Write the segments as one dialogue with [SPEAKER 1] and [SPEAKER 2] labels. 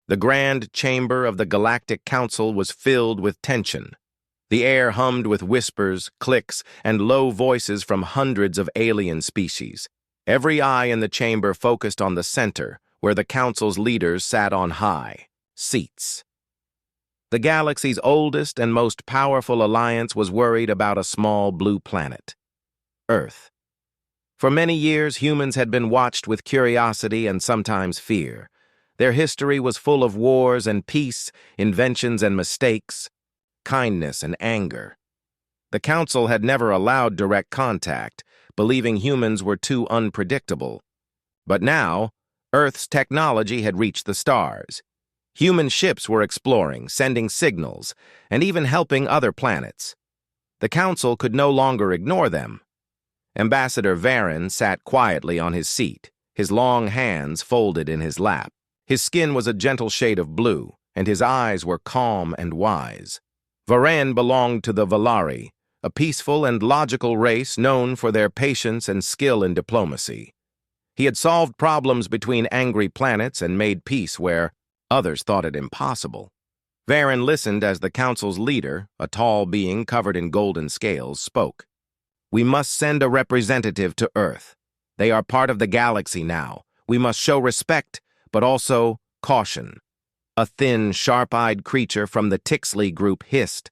[SPEAKER 1] The grand chamber of the Galactic Council was filled with tension. The air hummed with whispers, clicks, and low voices from hundreds of alien species. Every eye in the chamber focused on the center, where the Council's leaders sat on high seats. The galaxy's oldest and most powerful alliance was worried about a small blue planet, Earth. For many years, humans had been watched with curiosity and sometimes fear. Their history was full of wars and peace, inventions and mistakes, kindness and anger. The Council had never allowed direct contact, believing humans were too unpredictable. But now, Earth's technology had reached the stars. Human ships were exploring, sending signals, and even helping other planets. The Council could no longer ignore them. Ambassador Varen sat quietly on his seat, his long hands folded in his lap. His skin was a gentle shade of blue, and his eyes were calm and wise. Varen belonged to the Valari, a peaceful and logical race known for their patience and skill in diplomacy. He had solved problems between angry planets and made peace where others thought it impossible. Varen listened as the Council's leader, a tall being covered in golden scales, spoke. "We must send a representative to Earth. They are part of the galaxy now. We must show respect, but also caution." A thin, sharp-eyed creature from the Tixley group hissed.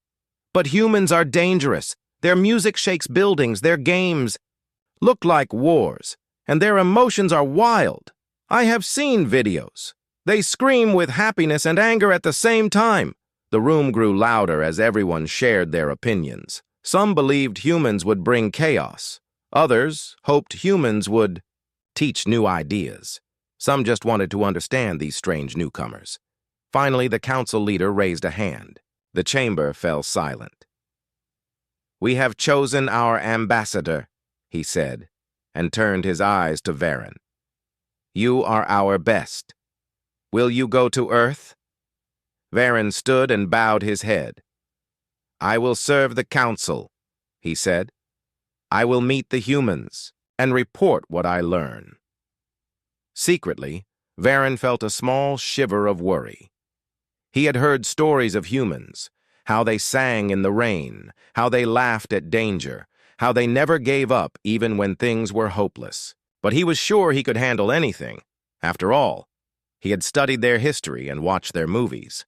[SPEAKER 1] "But humans are dangerous. Their music shakes buildings, their games look like wars, and their emotions are wild. I have seen videos. They scream with happiness and anger at the same time." The room grew louder as everyone shared their opinions. Some believed humans would bring chaos. Others hoped humans would teach new ideas. Some just wanted to understand these strange newcomers. Finally, the Council leader raised a hand. The chamber fell silent. "We have chosen our ambassador," he said, and turned his eyes to Varen. "You are our best. Will you go to Earth?" Varen stood and bowed his head. "I will serve the Council," he said. "I will meet the humans and report what I learn." Secretly, Varen felt a small shiver of worry. He had heard stories of humans, how they sang in the rain, how they laughed at danger, how they never gave up even when things were hopeless. But he was sure he could handle anything. After all, he had studied their history and watched their movies.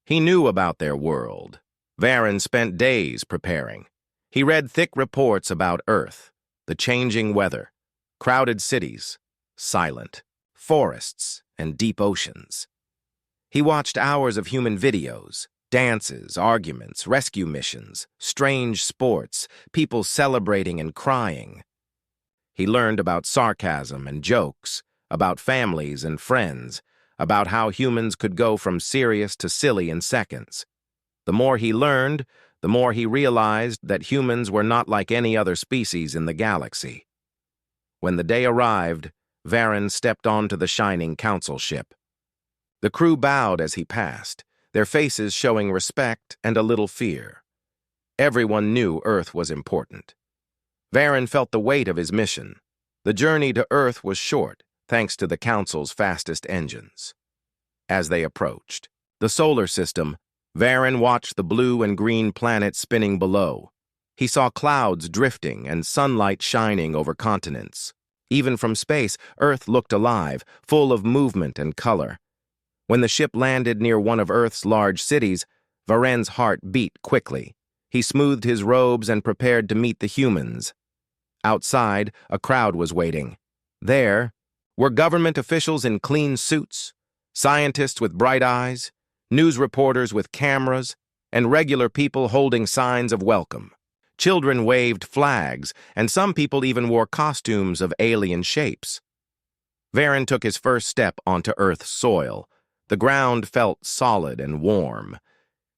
[SPEAKER 1] He knew about their world. Varen spent days preparing. He read thick reports about Earth, the changing weather, crowded cities, silent forests, and deep oceans. He watched hours of human videos, dances, arguments, rescue missions, strange sports, people celebrating and crying. He learned about sarcasm and jokes, about families and friends, about how humans could go from serious to silly in seconds. The more he learned, the more he realized that humans were not like any other species in the galaxy. When the day arrived, Varen stepped onto the shining Council ship. The crew bowed as he passed, their faces showing respect and a little fear. Everyone knew Earth was important. Varen felt the weight of his mission. The journey to Earth was short, thanks to the Council's fastest engines. As they approached the solar system, Varen watched the blue and green planets spinning below. He saw clouds drifting and sunlight shining over continents. Even from space, Earth looked alive, full of movement and color. When the ship landed near one of Earth's large cities, Varen's heart beat quickly. He smoothed his robes and prepared to meet the humans. Outside, a crowd was waiting. There were government officials in clean suits, scientists with bright eyes, news reporters with cameras, and regular people holding signs of welcome. Children waved flags, and some people even wore costumes of alien shapes. Varen took his first step onto Earth's soil. The ground felt solid and warm.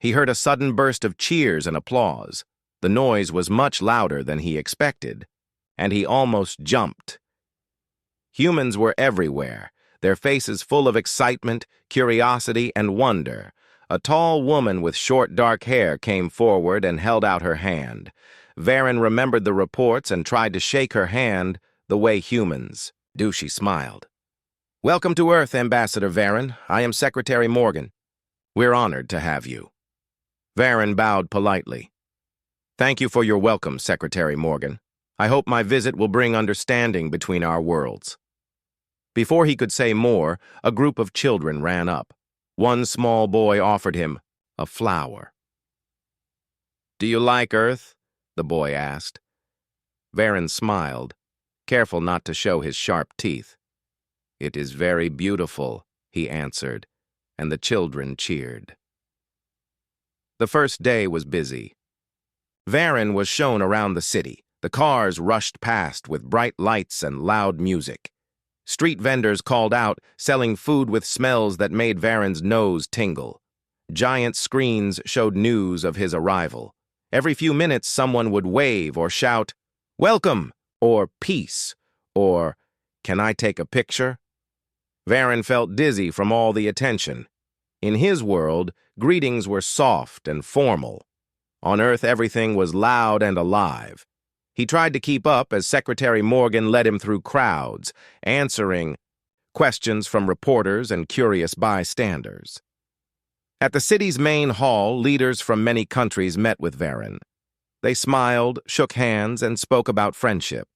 [SPEAKER 1] He heard a sudden burst of cheers and applause. The noise was much louder than he expected, and he almost jumped. Humans were everywhere, their faces full of excitement, curiosity, and wonder. A tall woman with short dark hair came forward and held out her hand. Varen remembered the reports and tried to shake her hand the way humans do. She smiled. Welcome to Earth, Ambassador Varen. I am Secretary Morgan. We're honored to have you. Varen bowed politely. Thank you for your welcome, Secretary Morgan. I hope my visit will bring understanding between our worlds. Before he could say more, a group of children ran up. One small boy offered him a flower. Do you like Earth? The boy asked. Varen smiled, careful not to show his sharp teeth. It is very beautiful, he answered, and the children cheered. The first day was busy. Varen was shown around the city. The cars rushed past with bright lights and loud music. Street vendors called out, selling food with smells that made Varen's nose tingle. Giant screens showed news of his arrival. Every few minutes, someone would wave or shout, "Welcome," or "Peace," or "Can I take a picture?" Varen felt dizzy from all the attention. In his world, greetings were soft and formal. On Earth, everything was loud and alive. He tried to keep up as Secretary Morgan led him through crowds, answering questions from reporters and curious bystanders. At the city's main hall, leaders from many countries met with Varen. They smiled, shook hands, and spoke about friendship.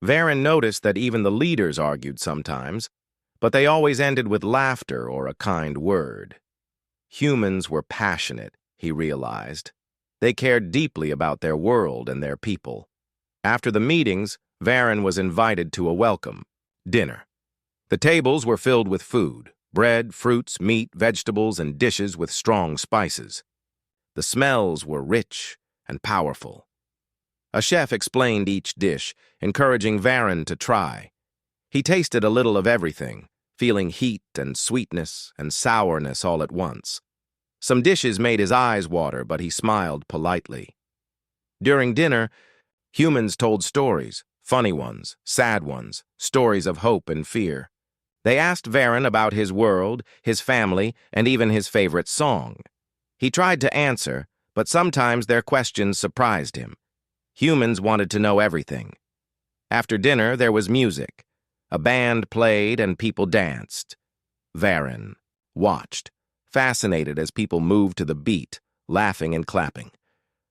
[SPEAKER 1] Varen noticed that even the leaders argued sometimes, but they always ended with laughter or a kind word. Humans were passionate, he realized. They cared deeply about their world and their people. After the meetings, Varen was invited to a welcome dinner. The tables were filled with food, bread, fruits, meat, vegetables, and dishes with strong spices. The smells were rich and powerful. A chef explained each dish, encouraging Varen to try. He tasted a little of everything, feeling heat and sweetness and sourness all at once. Some dishes made his eyes water, but he smiled politely. During dinner, humans told stories, funny ones, sad ones, stories of hope and fear. They asked Varen about his world, his family, and even his favorite song. He tried to answer, but sometimes their questions surprised him. Humans wanted to know everything. After dinner, there was music. A band played and people danced. Varen watched, fascinated as people moved to the beat, laughing and clapping.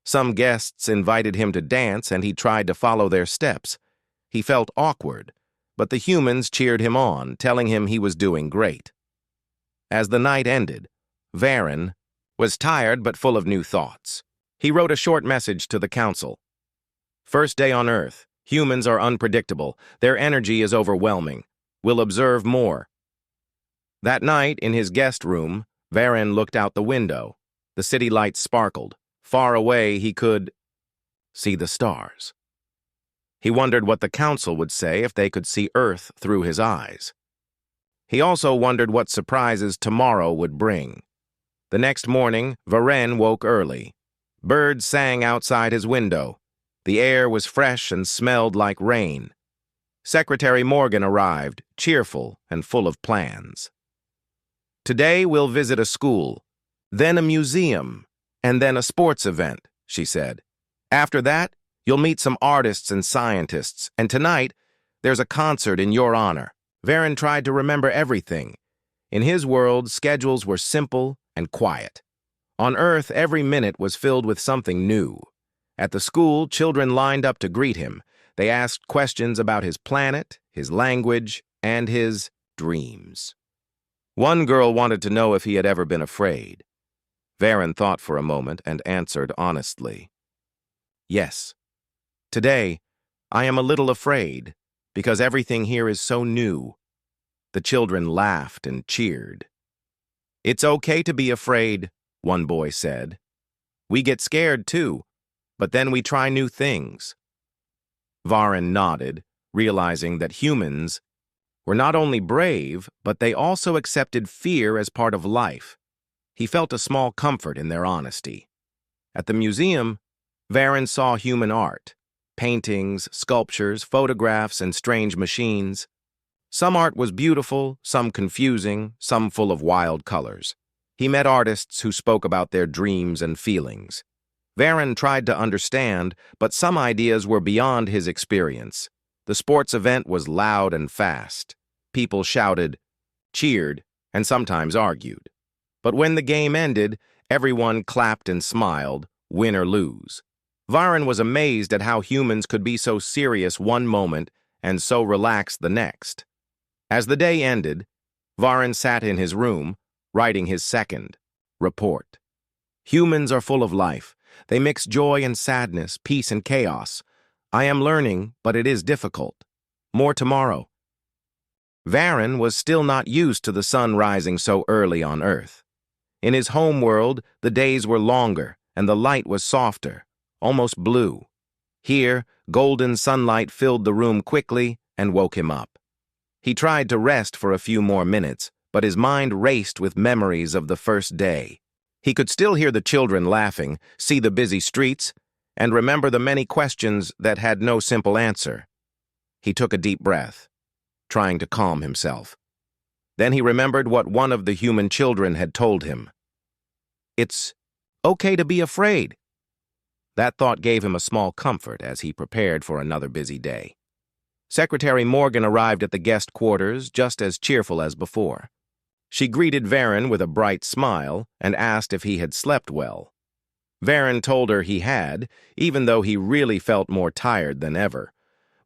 [SPEAKER 1] Some guests invited him to dance and he tried to follow their steps. He felt awkward, but the humans cheered him on, telling him he was doing great. As the night ended, Varen was tired but full of new thoughts. He wrote a short message to the council. First day on Earth. Humans are unpredictable. Their energy is overwhelming. We'll observe more. That night, in his guest room, Varen looked out the window. The city lights sparkled. Far away, he could see the stars. He wondered what the council would say if they could see Earth through his eyes. He also wondered what surprises tomorrow would bring. The next morning, Varen woke early. Birds sang outside his window. The air was fresh and smelled like rain. Secretary Morgan arrived, cheerful and full of plans. Today we'll visit a school, then a museum, and then a sports event, she said. After that, you'll meet some artists and scientists, and tonight, there's a concert in your honor. Varen tried to remember everything. In his world, schedules were simple and quiet. On Earth, every minute was filled with something new. At the school, children lined up to greet him. They asked questions about his planet, his language, and his dreams. One girl wanted to know if he had ever been afraid. Varen thought for a moment and answered honestly. Yes. Today, I am a little afraid because everything here is so new. The children laughed and cheered. It's okay to be afraid, one boy said. We get scared too. But then we try new things. Varen nodded, realizing that humans were not only brave, but they also accepted fear as part of life. He felt a small comfort in their honesty. At the museum, Varen saw human art, paintings, sculptures, photographs, and strange machines. Some art was beautiful, some confusing, some full of wild colors. He met artists who spoke about their dreams and feelings. Varen tried to understand, but some ideas were beyond his experience. The sports event was loud and fast. People shouted, cheered, and sometimes argued. But when the game ended, everyone clapped and smiled, win or lose. Varen was amazed at how humans could be so serious one moment and so relaxed the next. As the day ended, Varen sat in his room, writing his second report. Humans are full of life. They mix joy and sadness, peace and chaos. I am learning, but it is difficult. More tomorrow. Varen was still not used to the sun rising so early on Earth. In his home world, the days were longer and the light was softer, almost blue. Here, golden sunlight filled the room quickly and woke him up. He tried to rest for a few more minutes, but his mind raced with memories of the first day. He could still hear the children laughing, see the busy streets, and remember the many questions that had no simple answer. He took a deep breath, trying to calm himself. Then he remembered what one of the human children had told him. It's okay to be afraid. That thought gave him a small comfort as he prepared for another busy day. Secretary Morgan arrived at the guest quarters just as cheerful as before. She greeted Varen with a bright smile and asked if he had slept well. Varen told her he had, even though he really felt more tired than ever.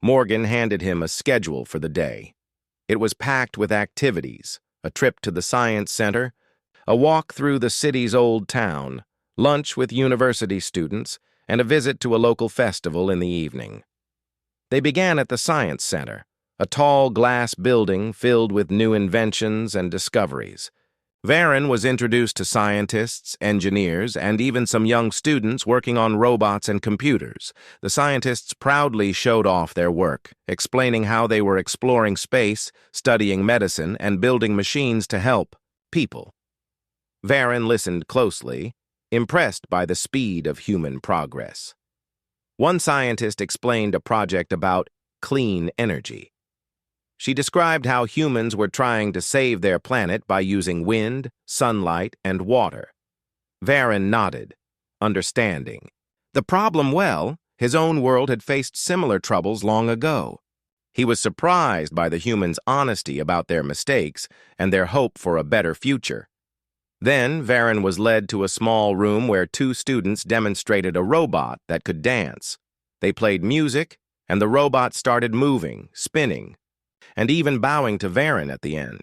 [SPEAKER 1] Morgan handed him a schedule for the day. It was packed with activities, a trip to the Science Center, a walk through the city's old town, lunch with university students, and a visit to a local festival in the evening. They began at the Science Center, a tall glass building filled with new inventions and discoveries. Varen was introduced to scientists, engineers, and even some young students working on robots and computers. The scientists proudly showed off their work, explaining how they were exploring space, studying medicine, and building machines to help people. Varen listened closely, impressed by the speed of human progress. One scientist explained a project about clean energy. She described how humans were trying to save their planet by using wind, sunlight, and water. Varen nodded, understanding. The problem, well, his own world had faced similar troubles long ago. He was surprised by the humans' honesty about their mistakes and their hope for a better future. Then, Varen was led to a small room where two students demonstrated a robot that could dance. They played music, and the robot started moving, spinning, and even bowing to Varen at the end.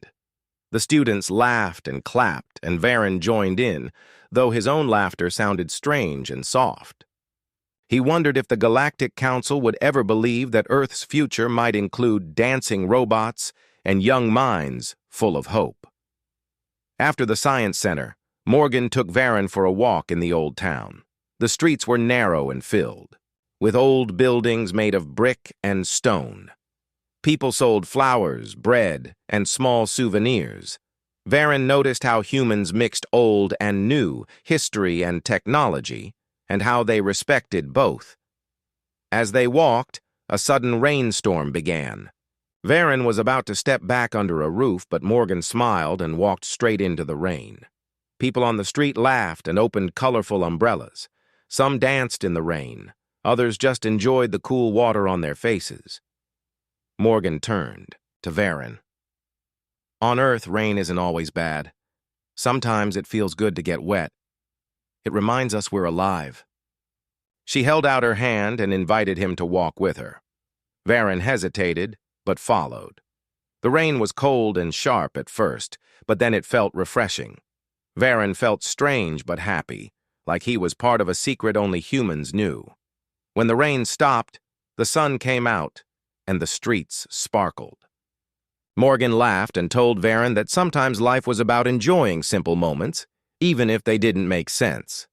[SPEAKER 1] The students laughed and clapped, and Varen joined in, though his own laughter sounded strange and soft. He wondered if the Galactic Council would ever believe that Earth's future might include dancing robots and young minds full of hope. After the Science Center, Morgan took Varen for a walk in the old town. The streets were narrow and filled, with old buildings made of brick and stone. People sold flowers, bread, and small souvenirs. Varen noticed how humans mixed old and new, history and technology, and how they respected both. As they walked, a sudden rainstorm began. Varen was about to step back under a roof, but Morgan smiled and walked straight into the rain. People on the street laughed and opened colorful umbrellas. Some danced in the rain. Others just enjoyed the cool water on their faces. Morgan turned to Varen. On Earth, rain isn't always bad. Sometimes it feels good to get wet. It reminds us we're alive. She held out her hand and invited him to walk with her. Varen hesitated, but followed. The rain was cold and sharp at first, but then it felt refreshing. Varen felt strange but happy, like he was part of a secret only humans knew. When the rain stopped, the sun came out, and the streets sparkled. Morgan laughed and told Varen that sometimes life was about enjoying simple moments, even if they didn't make sense.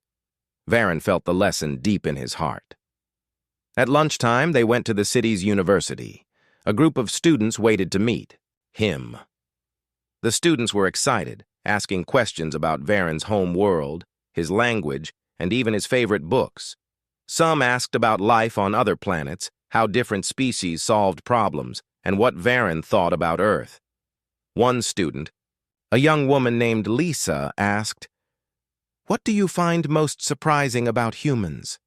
[SPEAKER 1] Varen felt the lesson deep in his heart. At lunchtime, they went to the city's university. A group of students waited to meet him. The students were excited, asking questions about Varen's home world, his language, and even his favorite books. Some asked about life on other planets, how different species solved problems, and what Varen thought about Earth. One student, a young woman named Lisa, asked, "What do you find most surprising about humans?"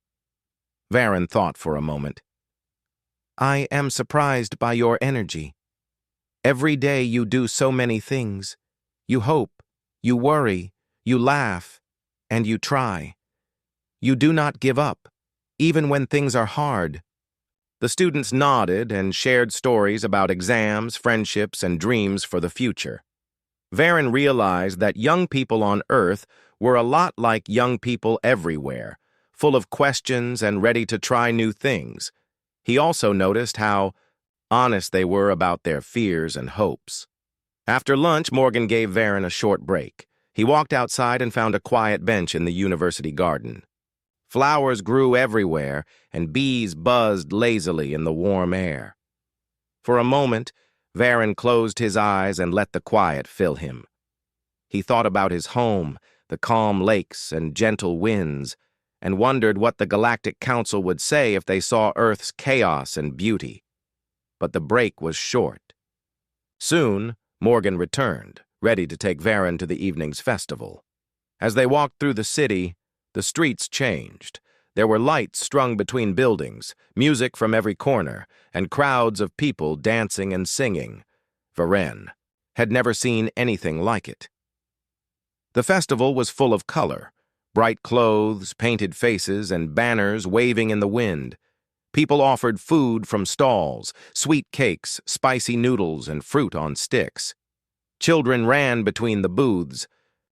[SPEAKER 1] Varen thought for a moment. "I am surprised by your energy." Every day you do so many things. You hope, you worry, you laugh, and you try. You do not give up, even when things are hard. The students nodded and shared stories about exams, friendships, and dreams for the future. Varen realized that young people on Earth were a lot like young people everywhere, full of questions and ready to try new things. He also noticed how honest they were about their fears and hopes. After lunch, Morgan gave Varen a short break. He walked outside and found a quiet bench in the university garden. Flowers grew everywhere, and bees buzzed lazily in the warm air. For a moment, Varen closed his eyes and let the quiet fill him. He thought about his home, the calm lakes and gentle winds, and wondered what the Galactic Council would say if they saw Earth's chaos and beauty. But the break was short. Soon, Morgan returned, ready to take Varen to the evening's festival. As they walked through the city, the streets changed. There were lights strung between buildings, music from every corner, and crowds of people dancing and singing. Varen had never seen anything like it. The festival was full of color, bright clothes, painted faces, and banners waving in the wind. People offered food from stalls, sweet cakes, spicy noodles, and fruit on sticks. Children ran between the booths,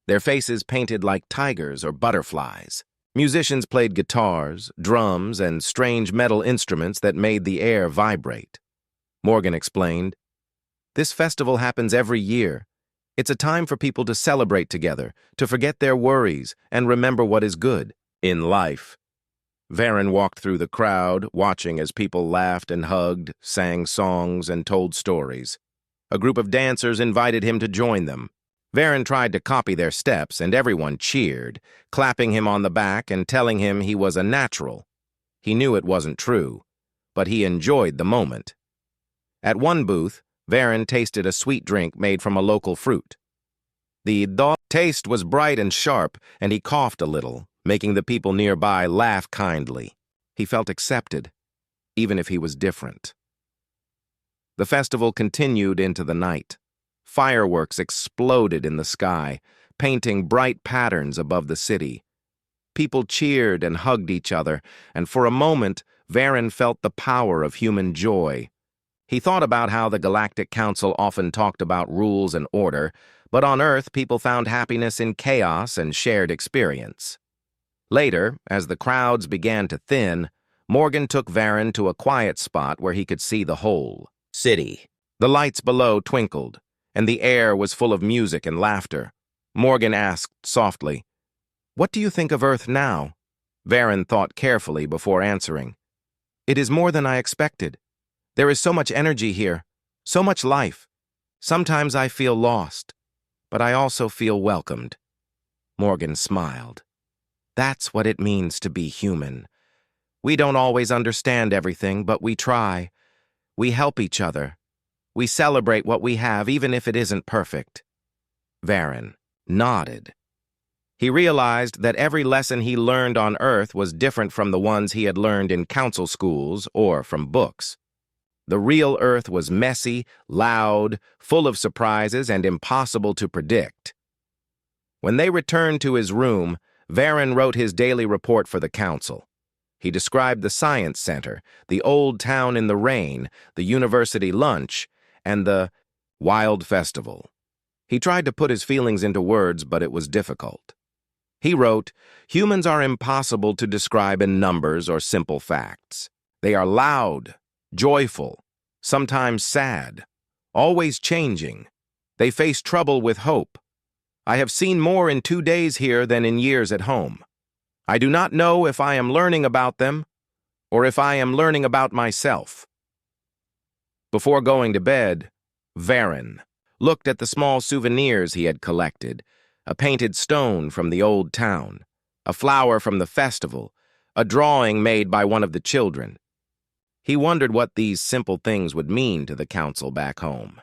[SPEAKER 1] their faces painted like tigers or butterflies. Musicians played guitars, drums, and strange metal instruments that made the air vibrate. Morgan explained, "This festival happens every year. It's a time for people to celebrate together, to forget their worries, and remember what is good in life." Varen walked through the crowd, watching as people laughed and hugged, sang songs, and told stories. A group of dancers invited him to join them. Varen tried to copy their steps, and everyone cheered, clapping him on the back and telling him he was a natural. He knew it wasn't true, but he enjoyed the moment. At one booth, Varen tasted a sweet drink made from a local fruit. The taste was bright and sharp, and he coughed a little, making the people nearby laugh kindly. He felt accepted, even if he was different. The festival continued into the night. Fireworks exploded in the sky, painting bright patterns above the city. People cheered and hugged each other, and for a moment, Varen felt the power of human joy. He thought about how the Galactic Council often talked about rules and order, but on Earth people found happiness in chaos and shared experience. Later, as the crowds began to thin, Morgan took Varen to a quiet spot where he could see the whole city. The lights below twinkled, and the air was full of music and laughter. Morgan asked softly, "What do you think of Earth now?" Varen thought carefully before answering. "It is more than I expected. There is so much energy here, so much life. Sometimes I feel lost, but I also feel welcomed." Morgan smiled. "That's what it means to be human. We don't always understand everything, but we try. We help each other. We celebrate what we have, even if it isn't perfect." Varen nodded. He realized that every lesson he learned on Earth was different from the ones he had learned in council schools or from books. The real Earth was messy, loud, full of surprises, and impossible to predict. When they returned to his room, Varen wrote his daily report for the council. He described the science center, the old town in the rain, the university lunch, and the wild festival. He tried to put his feelings into words, but it was difficult. He wrote, "Humans are impossible to describe in numbers or simple facts. They are loud, joyful, sometimes sad, always changing. They face trouble with hope. I have seen more in 2 days here than in years at home. I do not know if I am learning about them or if I am learning about myself." Before going to bed, Varen looked at the small souvenirs he had collected, a painted stone from the old town, a flower from the festival, a drawing made by one of the children. He wondered what these simple things would mean to the council back home.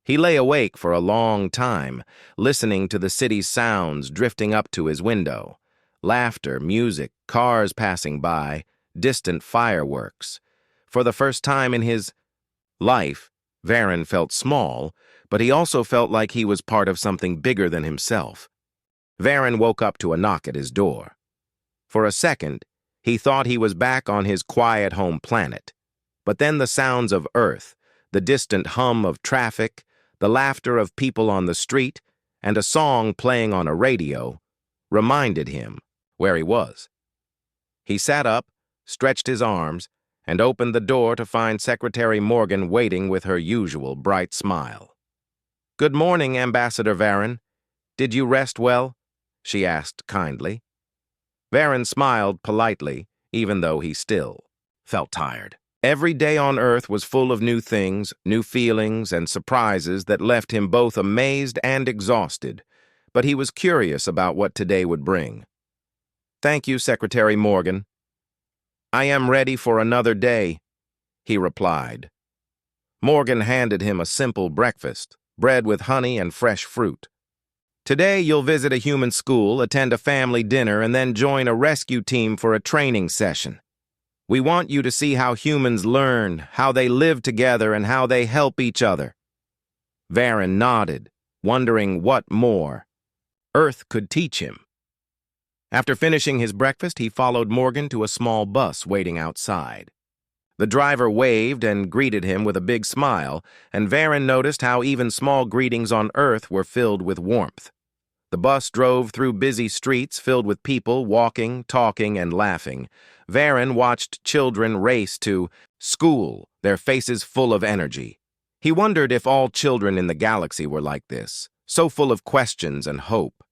[SPEAKER 1] He lay awake for a long time, listening to the city's sounds drifting up to his window. Laughter, music, cars passing by, distant fireworks. For the first time in his life, Varen felt small, but he also felt like he was part of something bigger than himself. Varen woke up to a knock at his door. For a second, he thought he was back on his quiet home planet. But then the sounds of Earth, the distant hum of traffic, the laughter of people on the street, and a song playing on a radio reminded him where he was. He sat up, stretched his arms, and opened the door to find Secretary Morgan waiting with her usual bright smile. "Good morning, Ambassador Varen. Did you rest well?" she asked kindly. Varen smiled politely, even though he still felt tired. Every day on Earth was full of new things, new feelings, and surprises that left him both amazed and exhausted, but he was curious about what today would bring. "Thank you, Secretary Morgan. I am ready for another day," he replied. Morgan handed him a simple breakfast, bread with honey and fresh fruit. "Today you'll visit a human school, attend a family dinner, and then join a rescue team for a training session. We want you to see how humans learn, how they live together, and how they help each other." Varen nodded, wondering what more Earth could teach him. After finishing his breakfast, he followed Morgan to a small bus waiting outside. The driver waved and greeted him with a big smile, and Varen noticed how even small greetings on Earth were filled with warmth. The bus drove through busy streets filled with people walking, talking, and laughing. Varen watched children race to school, their faces full of energy. He wondered if all children in the galaxy were like this, so full of questions and hope.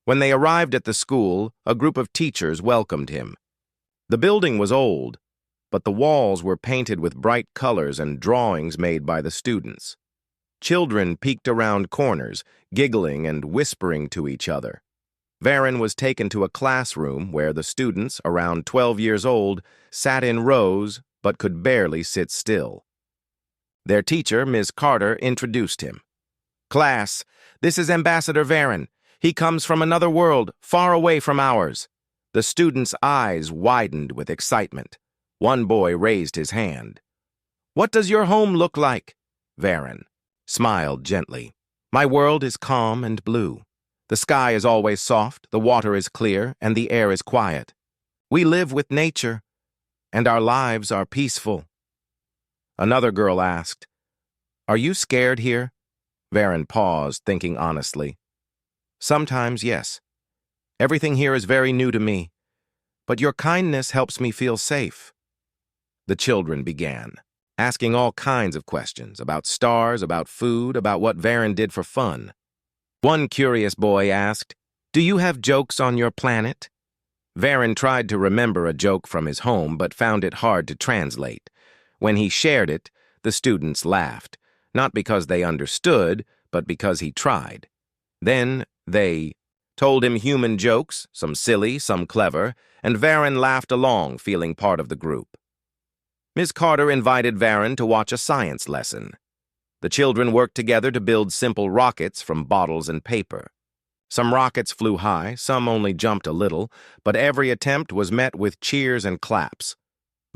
[SPEAKER 1] When they arrived at the school, a group of teachers welcomed him. The building was old, but the walls were painted with bright colors and drawings made by the students. Children peeked around corners, giggling and whispering to each other. Varen was taken to a classroom where the students, around 12 years old, sat in rows but could barely sit still. Their teacher, Ms. Carter, introduced him. "Class, this is Ambassador Varen. He comes from another world, far away from ours." The students' eyes widened with excitement. One boy raised his hand. "What does your home look like?" Varen smiled gently. "My world is calm and blue. The sky is always soft, the water is clear, and the air is quiet. We live with nature, and our lives are peaceful." Another girl asked, "Are you scared here?" Varen paused, thinking honestly. "Sometimes, yes. Everything here is very new to me, but your kindness helps me feel safe." The children began, asking all kinds of questions about stars, about food, about what Varen did for fun. One curious boy asked, "Do you have jokes on your planet?" Varen tried to remember a joke from his home, but found it hard to translate. When he shared it, the students laughed, not because they understood, but because he tried. Then they told him human jokes, some silly, some clever, and Varen laughed along, feeling part of the group. Ms. Carter invited Varen to watch a science lesson. The children worked together to build simple rockets from bottles and paper. Some rockets flew high, some only jumped a little, but every attempt was met with cheers and claps.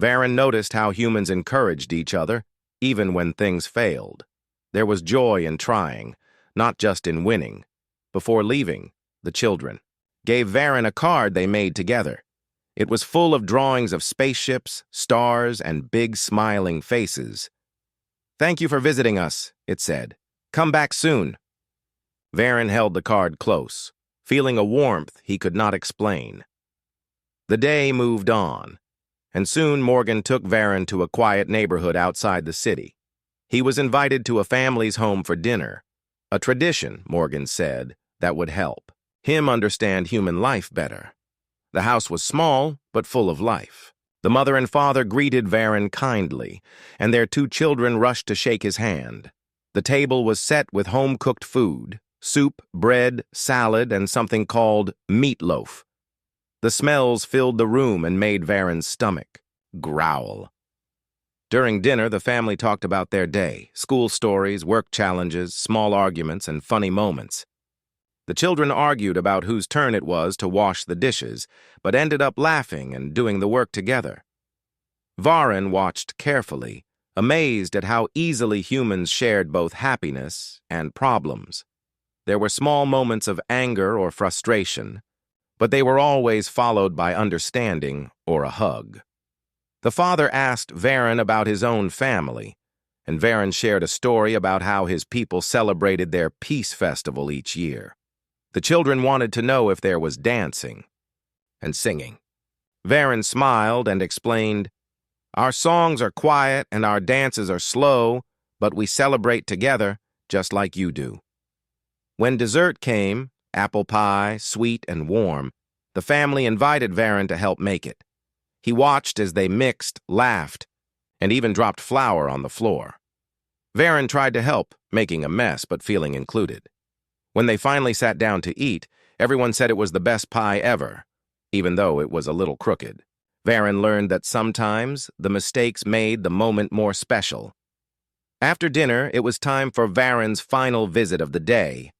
[SPEAKER 1] Varen noticed how humans encouraged each other, even when things failed. There was joy in trying, not just in winning. Before leaving, the children gave Varen a card they made together. It was full of drawings of spaceships, stars, and big smiling faces. "Thank you for visiting us," it said. "Come back soon." Varen held the card close, feeling a warmth he could not explain. The day moved on, and soon Morgan took Varen to a quiet neighborhood outside the city. He was invited to a family's home for dinner, a tradition, Morgan said, that would help him understand human life better. The house was small, but full of life. The mother and father greeted Varen kindly, and their two children rushed to shake his hand. The table was set with home-cooked food, soup, bread, salad, and something called meatloaf. The smells filled the room and made Varen's stomach growl. During dinner, the family talked about their day, school stories, work challenges, small arguments, and funny moments. The children argued about whose turn it was to wash the dishes, but ended up laughing and doing the work together. Varen watched carefully, amazed at how easily humans shared both happiness and problems. There were small moments of anger or frustration, but they were always followed by understanding or a hug. The father asked Varen about his own family, and Varen shared a story about how his people celebrated their peace festival each year. The children wanted to know if there was dancing and singing. Varen smiled and explained, "Our songs are quiet and our dances are slow, but we celebrate together just like you do." When dessert came, apple pie, sweet and warm, the family invited Varen to help make it. He watched as they mixed, laughed, and even dropped flour on the floor. Varen tried to help, making a mess but feeling included. When they finally sat down to eat, everyone said it was the best pie ever, even though it was a little crooked. Varen learned that sometimes the mistakes made the moment more special. After dinner, it was time for Varen's final visit of the day.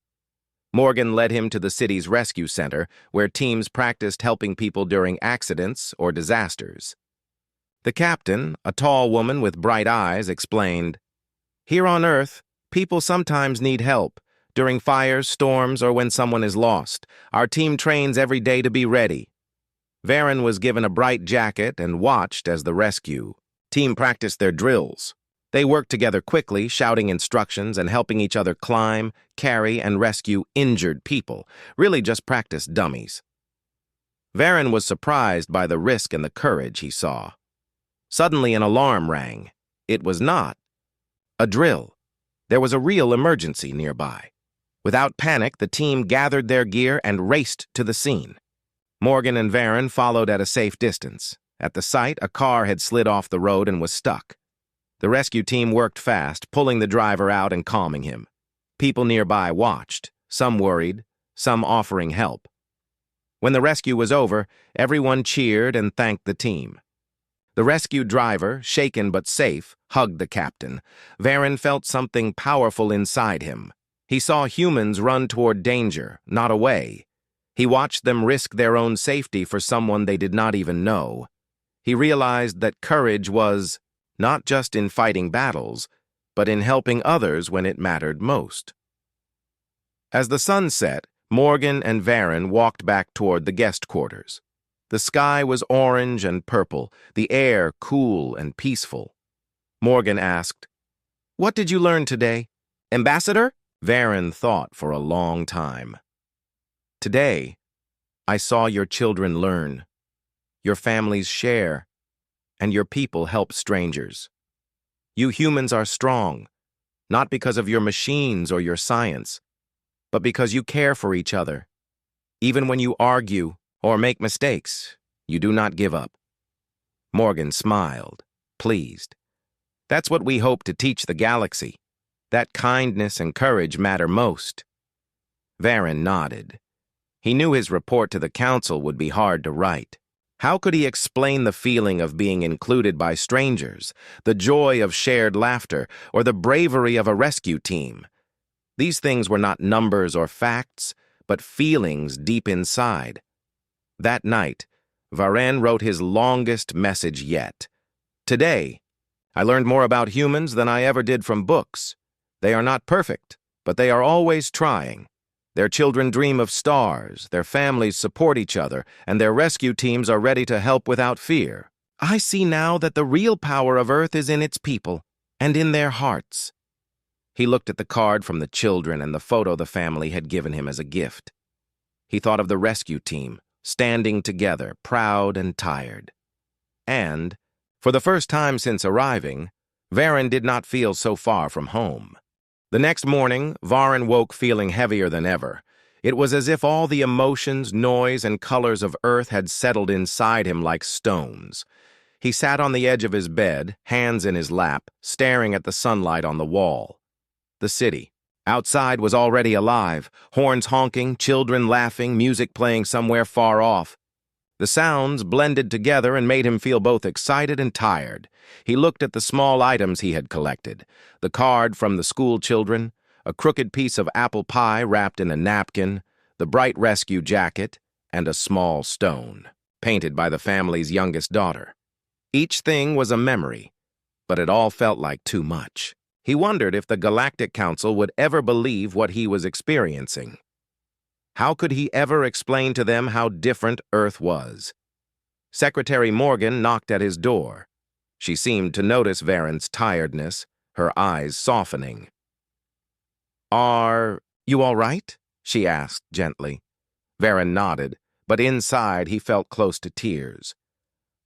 [SPEAKER 1] Morgan led him to the city's rescue center, where teams practiced helping people during accidents or disasters. The captain, a tall woman with bright eyes, explained, "Here on Earth, people sometimes need help. During fires, storms, or when someone is lost, our team trains every day to be ready." Varen was given a bright jacket and watched as the rescue team practiced their drills. They worked together quickly, shouting instructions and helping each other climb, carry, and rescue injured people, really just practice dummies. Varen was surprised by the risk and the courage he saw. Suddenly an alarm rang. It was not a drill. There was a real emergency nearby. Without panic, the team gathered their gear and raced to the scene. Morgan and Varen followed at a safe distance. At the site, a car had slid off the road and was stuck. The rescue team worked fast, pulling the driver out and calming him. People nearby watched, some worried, some offering help. When the rescue was over, everyone cheered and thanked the team. The rescue driver, shaken but safe, hugged the captain. Varen felt something powerful inside him. He saw humans run toward danger, not away. He watched them risk their own safety for someone they did not even know. He realized that courage was not just in fighting battles, but in helping others when it mattered most. As the sun set, Morgan and Varen walked back toward the guest quarters. The sky was orange and purple, the air cool and peaceful. Morgan asked, "What did you learn today, Ambassador?" Varen thought for a long time. "Today, I saw your children learn, your families share, and your people help strangers. You humans are strong, not because of your machines or your science, but because you care for each other. Even when you argue or make mistakes, you do not give up." Morgan smiled, pleased. "That's what we hope to teach the galaxy, that kindness and courage matter most." Varen nodded. He knew his report to the council would be hard to write. How could he explain the feeling of being included by strangers, the joy of shared laughter, or the bravery of a rescue team? These things were not numbers or facts, but feelings deep inside. That night, Varen wrote his longest message yet. "Today, I learned more about humans than I ever did from books. They are not perfect, but they are always trying. Their children dream of stars, their families support each other, and their rescue teams are ready to help without fear. I see now that the real power of Earth is in its people and in their hearts." He looked at the card from the children and the photo the family had given him as a gift. He thought of the rescue team, standing together, proud and tired. And, for the first time since arriving, Varen did not feel so far from home. The next morning, Varen woke feeling heavier than ever. It was as if all the emotions, noise, and colors of Earth had settled inside him like stones. He sat on the edge of his bed, hands in his lap, staring at the sunlight on the wall. The city. Outside was already alive, horns honking, children laughing, music playing somewhere far off. The sounds blended together and made him feel both excited and tired. He looked at the small items he had collected, the card from the school children, a crooked piece of apple pie wrapped in a napkin, the bright rescue jacket, and a small stone, painted by the family's youngest daughter. Each thing was a memory, but it all felt like too much. He wondered if the Galactic Council would ever believe what he was experiencing. How could he ever explain to them how different Earth was? Secretary Morgan knocked at his door. She seemed to notice Varen's tiredness, her eyes softening. "Are you all right?" she asked gently. Varen nodded, but inside he felt close to tears.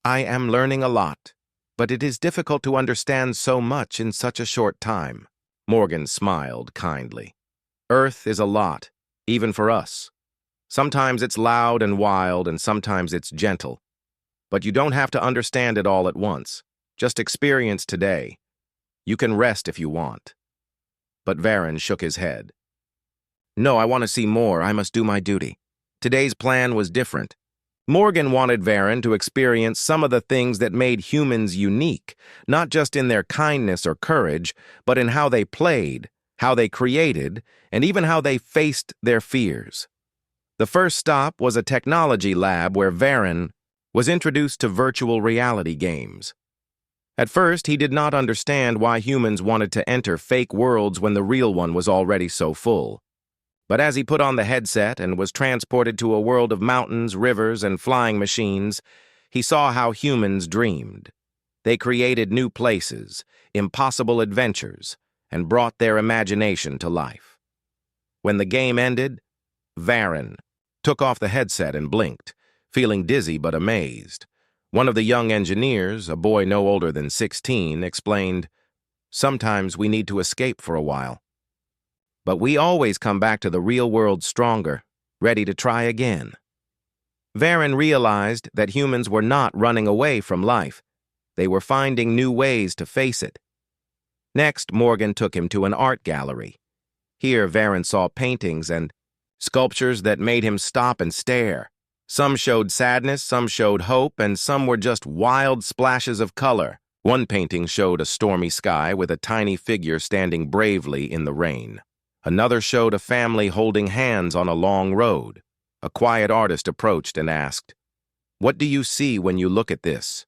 [SPEAKER 1] "I am learning a lot, but it is difficult to understand so much in such a short time." Morgan smiled kindly. "Earth is a lot, even for us. Sometimes it's loud and wild, and sometimes it's gentle. But you don't have to understand it all at once. Just experience today. You can rest if you want." But Varen shook his head. "No, I want to see more. I must do my duty." Today's plan was different. Morgan wanted Varen to experience some of the things that made humans unique, not just in their kindness or courage, but in how they played, how they created, and even how they faced their fears. The first stop was a technology lab where Varen was introduced to virtual reality games. At first, he did not understand why humans wanted to enter fake worlds when the real one was already so full. But as he put on the headset and was transported to a world of mountains, rivers, and flying machines, he saw how humans dreamed. They created new places, impossible adventures, and brought their imagination to life. When the game ended, Varen took off the headset and blinked, feeling dizzy but amazed. One of the young engineers, a boy no older than 16, explained, "Sometimes we need to escape for a while. But we always come back to the real world stronger, ready to try again." Varen realized that humans were not running away from life. They were finding new ways to face it. Next, Morgan took him to an art gallery. Here, Varen saw paintings and sculptures that made him stop and stare. Some showed sadness, some showed hope, and some were just wild splashes of color. One painting showed a stormy sky with a tiny figure standing bravely in the rain. Another showed a family holding hands on a long road. A quiet artist approached and asked, "What do you see when you look at this?"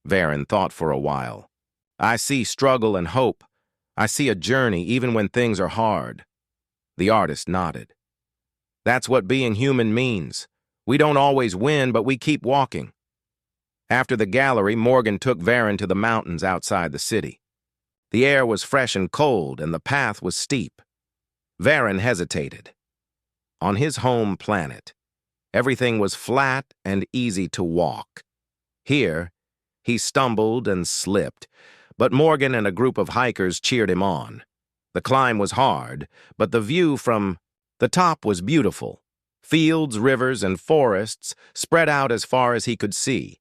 [SPEAKER 1] Varen thought for a while. "I see struggle and hope. I see a journey even when things are hard." The artist nodded. "That's what being human means. We don't always win, but we keep walking." After the gallery, Morgan took Varen to the mountains outside the city. The air was fresh and cold, and the path was steep. Varen hesitated. On his home planet, everything was flat and easy to walk. Here, he stumbled and slipped, but Morgan and a group of hikers cheered him on. The climb was hard, but the view from the top was beautiful. Fields, rivers, and forests spread out as far as he could see.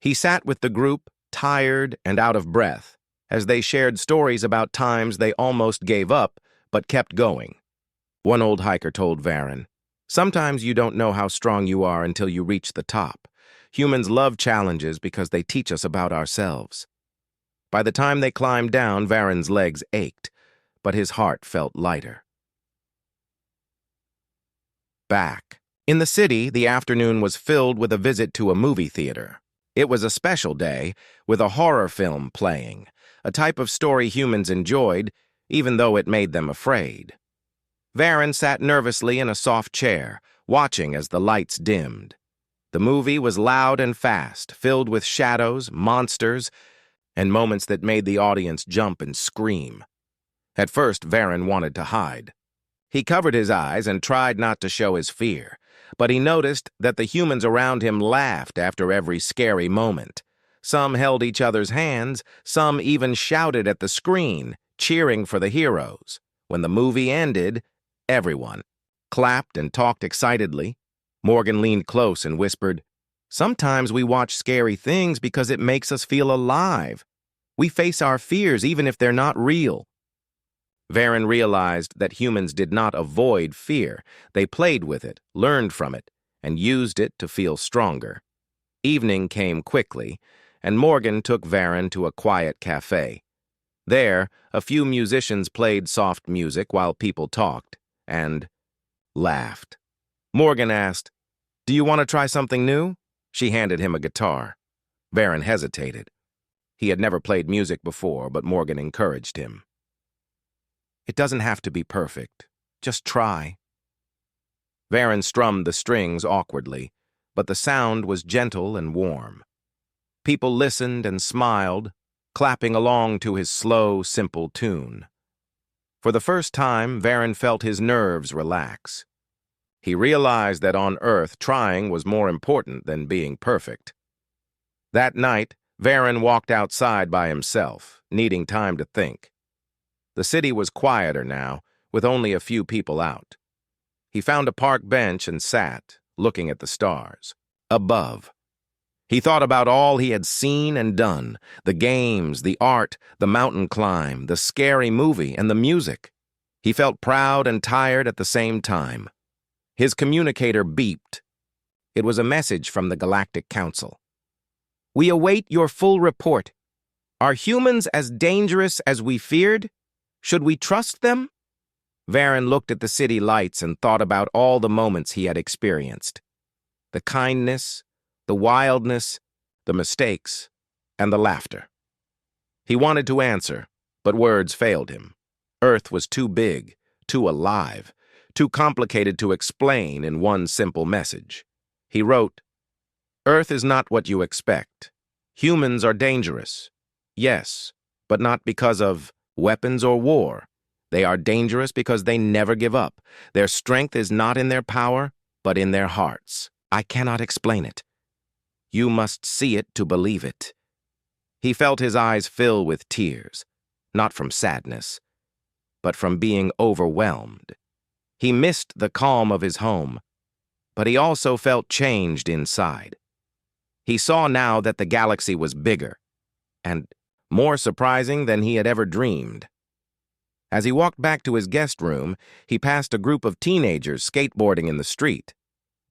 [SPEAKER 1] He sat with the group, tired and out of breath, as they shared stories about times they almost gave up but kept going. One old hiker told Varen, "Sometimes you don't know how strong you are until you reach the top. Humans love challenges because they teach us about ourselves." By the time they climbed down, Varen's legs ached, but his heart felt lighter. Back. In the city, the afternoon was filled with a visit to a movie theater. It was a special day, with a horror film playing, a type of story humans enjoyed, even though it made them afraid. Varen sat nervously in a soft chair, watching as the lights dimmed. The movie was loud and fast, filled with shadows, monsters, and moments that made the audience jump and scream. At first, Varen wanted to hide. He covered his eyes and tried not to show his fear, but he noticed that the humans around him laughed after every scary moment. Some held each other's hands, some even shouted at the screen, cheering for the heroes. When the movie ended, everyone clapped and talked excitedly. Morgan leaned close and whispered, "Sometimes we watch scary things because it makes us feel alive. We face our fears even if they're not real." Varen realized that humans did not avoid fear. They played with it, learned from it, and used it to feel stronger. Evening came quickly, and Morgan took Varen to a quiet cafe. There, a few musicians played soft music while people talked and laughed. Morgan asked, "Do you want to try something new?" She handed him a guitar. Varen hesitated. He had never played music before, but Morgan encouraged him. "It doesn't have to be perfect. Just try." Varen strummed the strings awkwardly, but the sound was gentle and warm. People listened and smiled, clapping along to his slow, simple tune. For the first time, Varen felt his nerves relax. He realized that on Earth, trying was more important than being perfect. That night, Varen walked outside by himself, needing time to think. The city was quieter now, with only a few people out. He found a park bench and sat, looking at the stars. Above. He thought about all he had seen and done, the games, the art, the mountain climb, the scary movie, and the music. He felt proud and tired at the same time. His communicator beeped. It was a message from the Galactic Council. "We await your full report. Are humans as dangerous as we feared? Should we trust them?" Varen looked at the city lights and thought about all the moments he had experienced. The kindness, the wildness, the mistakes, and the laughter. He wanted to answer, but words failed him. Earth was too big, too alive, too complicated to explain in one simple message. He wrote, "Earth is not what you expect. Humans are dangerous. Yes, but not because of weapons or war. They are dangerous because they never give up. Their strength is not in their power, but in their hearts. I cannot explain it. You must see it to believe it." He felt his eyes fill with tears, not from sadness, but from being overwhelmed. He missed the calm of his home, but he also felt changed inside. He saw now that the galaxy was bigger, and more surprising than he had ever dreamed. As he walked back to his guest room, he passed a group of teenagers skateboarding in the street.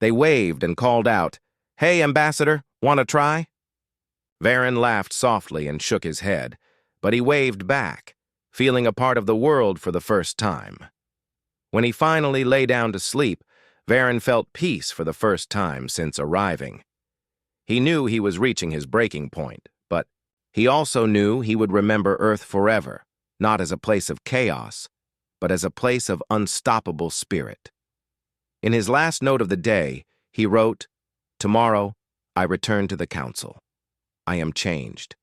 [SPEAKER 1] They waved and called out, "Hey, Ambassador, want to try?" Varen laughed softly and shook his head, but he waved back, feeling a part of the world for the first time. When he finally lay down to sleep, Varen felt peace for the first time since arriving. He knew he was reaching his breaking point, but he also knew he would remember Earth forever, not as a place of chaos, but as a place of unstoppable spirit. In his last note of the day, he wrote, "Tomorrow, I return to the council. I am changed.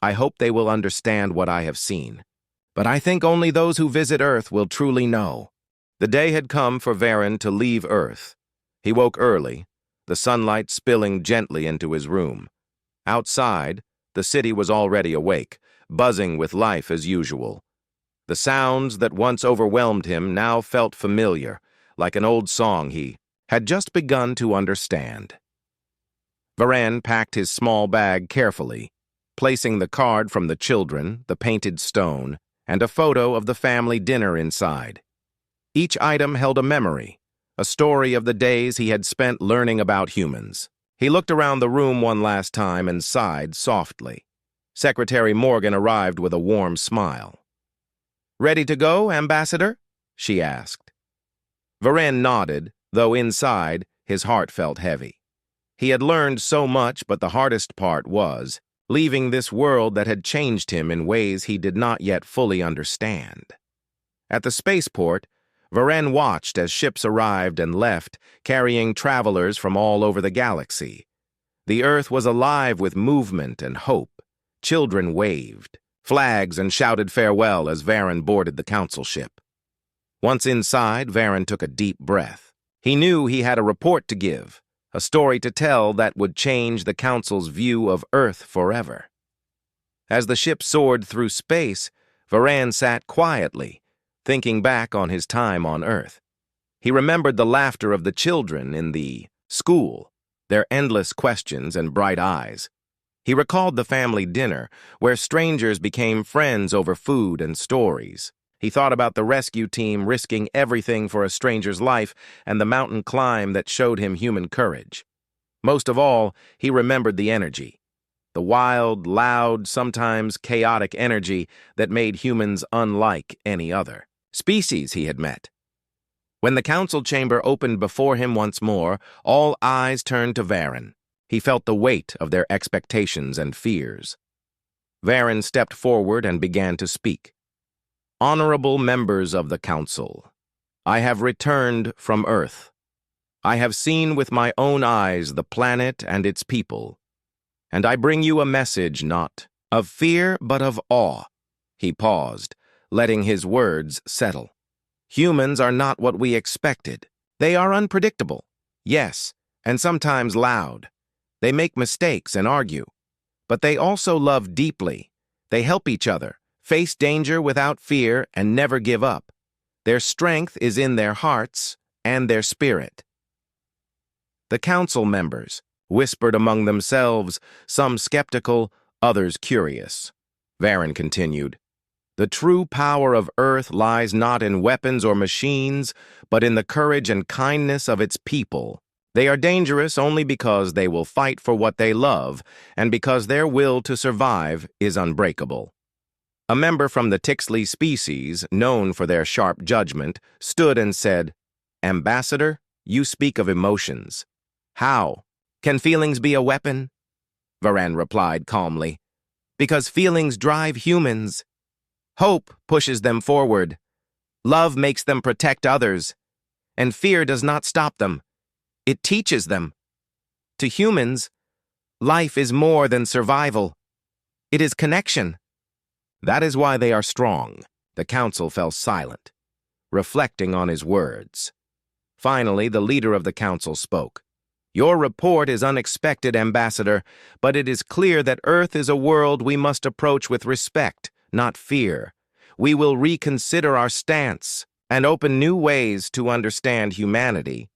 [SPEAKER 1] I hope they will understand what I have seen, but I think only those who visit Earth will truly know." The day had come for Varen to leave Earth. He woke early, the sunlight spilling gently into his room. Outside, the city was already awake, buzzing with life as usual. The sounds that once overwhelmed him now felt familiar, like an old song he had just begun to understand. Varen packed his small bag carefully, placing the card from the children, the painted stone, and a photo of the family dinner inside. Each item held a memory, a story of the days he had spent learning about humans. He looked around the room one last time and sighed softly. Secretary Morgan arrived with a warm smile. "Ready to go, Ambassador?" she asked. Varen nodded, though inside, his heart felt heavy. He had learned so much, but the hardest part was leaving this world that had changed him in ways he did not yet fully understand. At the spaceport, Varen watched as ships arrived and left, carrying travelers from all over the galaxy. The Earth was alive with movement and hope. Children waved, flags, and shouted farewell as Varen boarded the council ship. Once inside, Varen took a deep breath. He knew he had a report to give, a story to tell that would change the council's view of Earth forever. As the ship soared through space, Varen sat quietly, thinking back on his time on Earth. He remembered the laughter of the children in the school, their endless questions and bright eyes. He recalled the family dinner, where strangers became friends over food and stories. He thought about the rescue team risking everything for a stranger's life and the mountain climb that showed him human courage. Most of all, he remembered the energy. The wild, loud, sometimes chaotic energy that made humans unlike any other species he had met. When the council chamber opened before him once more, all eyes turned to Varen. He felt the weight of their expectations and fears. Varen stepped forward and began to speak. Honorable members of the council, I have returned from Earth. I have seen with my own eyes the planet and its people, and I bring you a message not of fear but of awe. He paused, letting his words settle. Humans are not what we expected. They are unpredictable, yes, and sometimes loud. They make mistakes and argue, but they also love deeply. They help each other, face danger without fear, and never give up. Their strength is in their hearts and their spirit. The council members whispered among themselves, some skeptical, others curious. Varen continued, "The true power of Earth lies not in weapons or machines, but in the courage and kindness of its people. They are dangerous only because they will fight for what they love, and because their will to survive is unbreakable." A member from the Tixley species, known for their sharp judgment, stood and said, "Ambassador, you speak of emotions. How? Can feelings be a weapon?" Varen replied calmly, "Because feelings drive humans. Hope pushes them forward. Love makes them protect others. And fear does not stop them. It teaches them. To humans, life is more than survival. It is connection. That is why they are strong." The council fell silent, reflecting on his words. Finally, the leader of the council spoke. "Your report is unexpected, Ambassador, but it is clear that Earth is a world we must approach with respect, not fear. We will reconsider our stance and open new ways to understand humanity."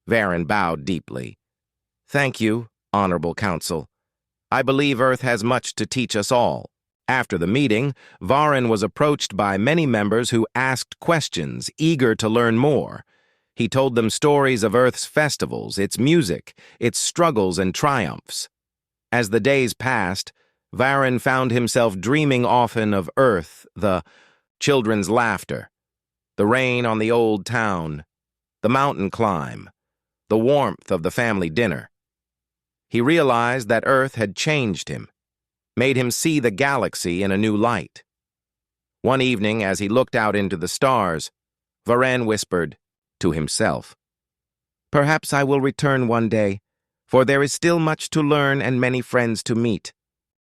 [SPEAKER 1] Varen bowed deeply. "Thank you, Honorable Council. I believe Earth has much to teach us all." After the meeting, Varen was approached by many members who asked questions, eager to learn more. He told them stories of Earth's festivals, its music, its struggles and triumphs. As the days passed, Varen found himself dreaming often of Earth, the children's laughter, the rain on the old town, the mountain climb, the warmth of the family dinner. He realized that Earth had changed him, made him see the galaxy in a new light. One evening, as he looked out into the stars, Varen whispered to himself, "Perhaps I will return one day, for there is still much to learn and many friends to meet."